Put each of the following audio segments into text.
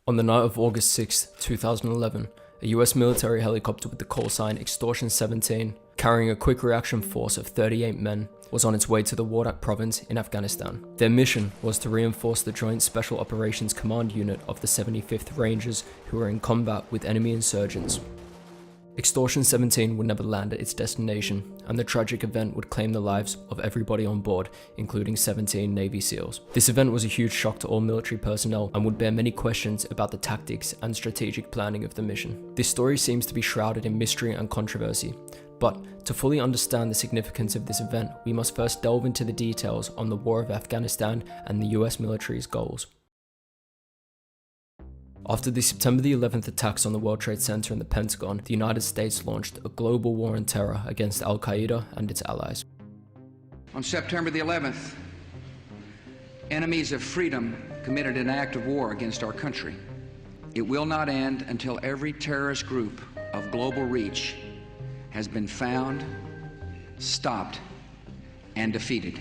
On the night of August 6, 2011, a US military helicopter with the call sign Extortion 17, carrying a quick reaction force of 38 men, was on its way to the Wardak province in Afghanistan. Their mission was to reinforce the Joint Special Operations Command Unit of the 75th Rangers who were in combat with enemy insurgents. Extortion 17 would never land at its destination, and the tragic event would claim the lives of everybody on board, including 17 Navy SEALs. This event was a huge shock to all military personnel and would bear many questions about the tactics and strategic planning of the mission. This story seems to be shrouded in mystery and controversy, but to fully understand the significance of this event, we must first delve into the details on the War of Afghanistan and the US military's goals. After the September the 11th attacks on the World Trade Center and the Pentagon, the United States launched a global war on terror against Al-Qaeda and its allies. On September the 11th, enemies of freedom committed an act of war against our country. It will not end until every terrorist group of global reach has been found, stopped, and defeated.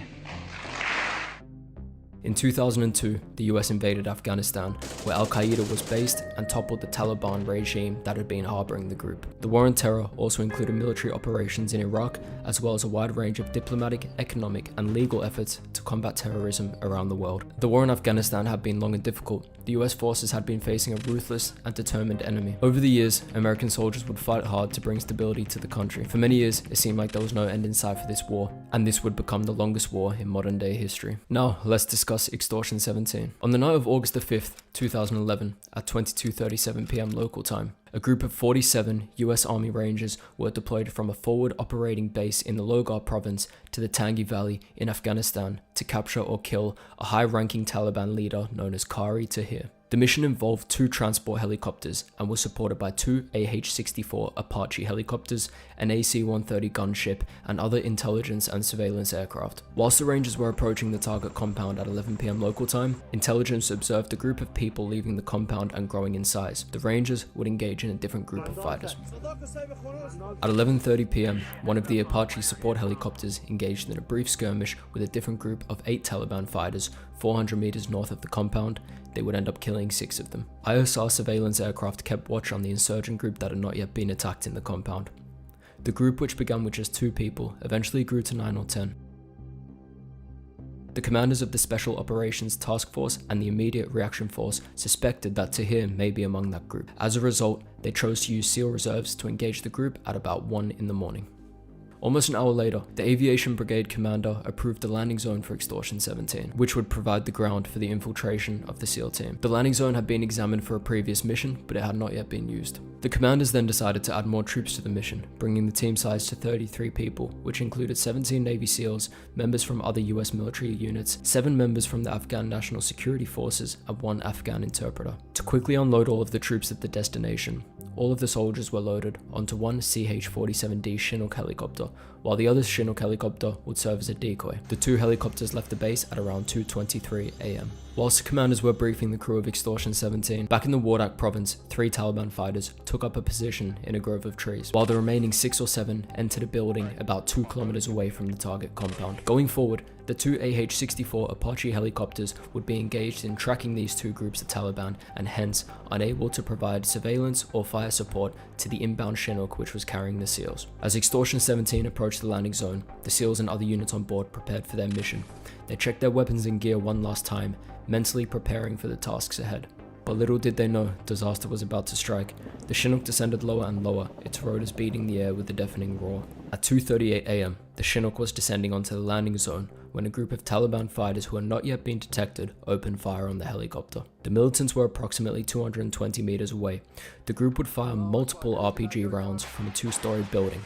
In 2002, the US invaded Afghanistan, where Al-Qaeda was based, and toppled the Taliban regime that had been harboring the group. The war on terror also included military operations in Iraq, as well as a wide range of diplomatic, economic, and legal efforts to combat terrorism around the world. The war in Afghanistan had been long and difficult. The US forces had been facing a ruthless and determined enemy. Over the years, American soldiers would fight hard to bring stability to the country. For many years, it seemed like there was no end in sight for this war, and this would become the longest war in modern day history. Now, let's discuss Extortion 17. On the night of August the 5th, 2011, at 22:37 p.m. local time, a group of 47 US Army Rangers were deployed from a forward operating base in the Logar province to the Tangi Valley in Afghanistan to capture or kill a high-ranking Taliban leader known as Qari Tahir. The mission involved 2 transport helicopters and was supported by 2 AH-64 Apache helicopters, an AC-130 gunship, and other intelligence and surveillance aircraft. Whilst the Rangers were approaching the target compound at 11 p.m. local time, intelligence observed a group of people leaving the compound and growing in size. The Rangers would engage in a different group of fighters. At 11:30 p.m, one of the Apache support helicopters engaged in a brief skirmish with a different group of 8 Taliban fighters 400 meters north of the compound. They would end up killing 6 of them. ISR surveillance aircraft kept watch on the insurgent group that had not yet been attacked in the compound. The group, which began with just 2 people, eventually grew to 9 or 10. The commanders of the Special Operations Task Force and the Immediate Reaction Force suspected that Tahir may be among that group. As a result, they chose to use SEAL reserves to engage the group at about 1 in the morning. Almost an hour later, the Aviation Brigade commander approved the landing zone for Extortion 17, which would provide the ground for the infiltration of the SEAL team. The landing zone had been examined for a previous mission, but it had not yet been used. The commanders then decided to add more troops to the mission, bringing the team size to 33 people, which included 17 Navy SEALs, members from other US military units, 7 members from the Afghan National Security Forces, and 1 Afghan interpreter. To quickly unload all of the troops at the destination, all of the soldiers were loaded onto 1 CH-47D Chinook helicopter, while the other Chinook helicopter would serve as a decoy. The 2 helicopters left the base at around 2:23 a.m. Whilst the commanders were briefing the crew of Extortion 17, back in the Wardak province, 3 Taliban fighters took up a position in a grove of trees, while the remaining 6 or 7 entered a building about 2 kilometers away from the target compound. Going forward, the 2 AH-64 Apache helicopters would be engaged in tracking these 2 groups of Taliban and hence unable to provide surveillance or fire support to the inbound Chinook which was carrying the SEALs. As Extortion 17 approached the landing zone, the SEALs and other units on board prepared for their mission. They checked their weapons and gear one last time, mentally preparing for the tasks ahead. But little did they know, disaster was about to strike. The Chinook descended lower and lower, its rotors beating the air with a deafening roar. At 2:38 a.m, the Chinook was descending onto the landing zone when a group of Taliban fighters who had not yet been detected opened fire on the helicopter. The militants were approximately 220 meters away. The group would fire multiple RPG rounds from a 2-story building.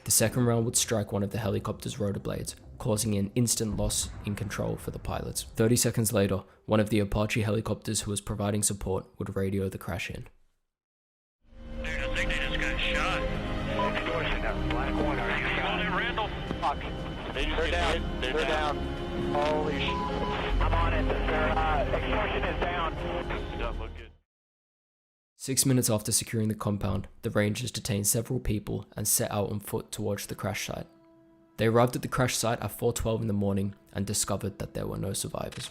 The second round would strike one of the helicopter's rotor blades, causing an instant loss in control for the pilots. 30 seconds later, one of the Apache helicopters who was providing support would radio the crash in. Dude, I think they just got shot. Extortion, that black one. Are you got it, Randall? Fuck. They're down. They're down. Holy shit. I'm on it. Extortion is down. Doesn't look good. 6 minutes after securing the compound, the Rangers detained several people and set out on foot towards the crash site. They arrived at the crash site at 4:12 in the morning and discovered that there were no survivors.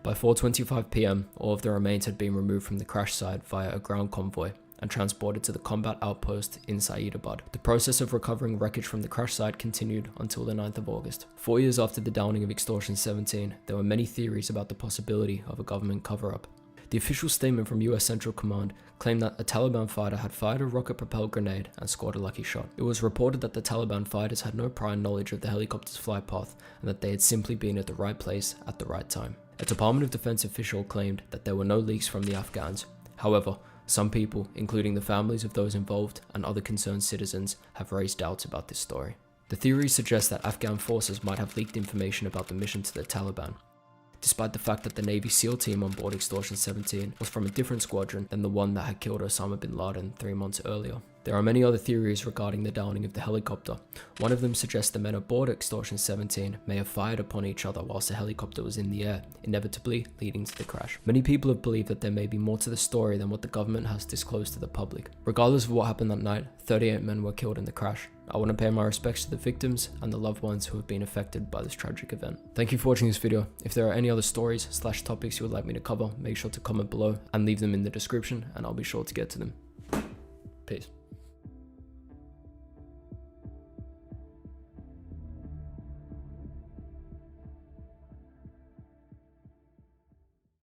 By 4:25 PM, all of the remains had been removed from the crash site via a ground convoy and transported to the combat outpost in Saeedabad. The process of recovering wreckage from the crash site continued until the 9th of August. 4 years after the downing of Extortion 17, there were many theories about the possibility of a government cover-up. The official statement from US Central Command claimed that a Taliban fighter had fired a rocket-propelled grenade and scored a lucky shot. It was reported that the Taliban fighters had no prior knowledge of the helicopter's flight path and that they had simply been at the right place at the right time. A Department of Defense official claimed that there were no leaks from the Afghans. However, some people, including the families of those involved and other concerned citizens, have raised doubts about this story. The theory suggests that Afghan forces might have leaked information about the mission to the Taliban, despite the fact that the Navy SEAL team on board Extortion 17 was from a different squadron than the one that had killed Osama bin Laden 3 months earlier. There are many other theories regarding the downing of the helicopter. One of them suggests the men aboard Extortion 17 may have fired upon each other whilst the helicopter was in the air, inevitably leading to the crash. Many people have believed that there may be more to the story than what the government has disclosed to the public. Regardless of what happened that night, 38 men were killed in the crash. I want to pay my respects to the victims and the loved ones who have been affected by this tragic event. Thank you for watching this video. If there are any other stories/topics you would like me to cover, make sure to comment below and leave them in the description and I'll be sure to get to them. Peace.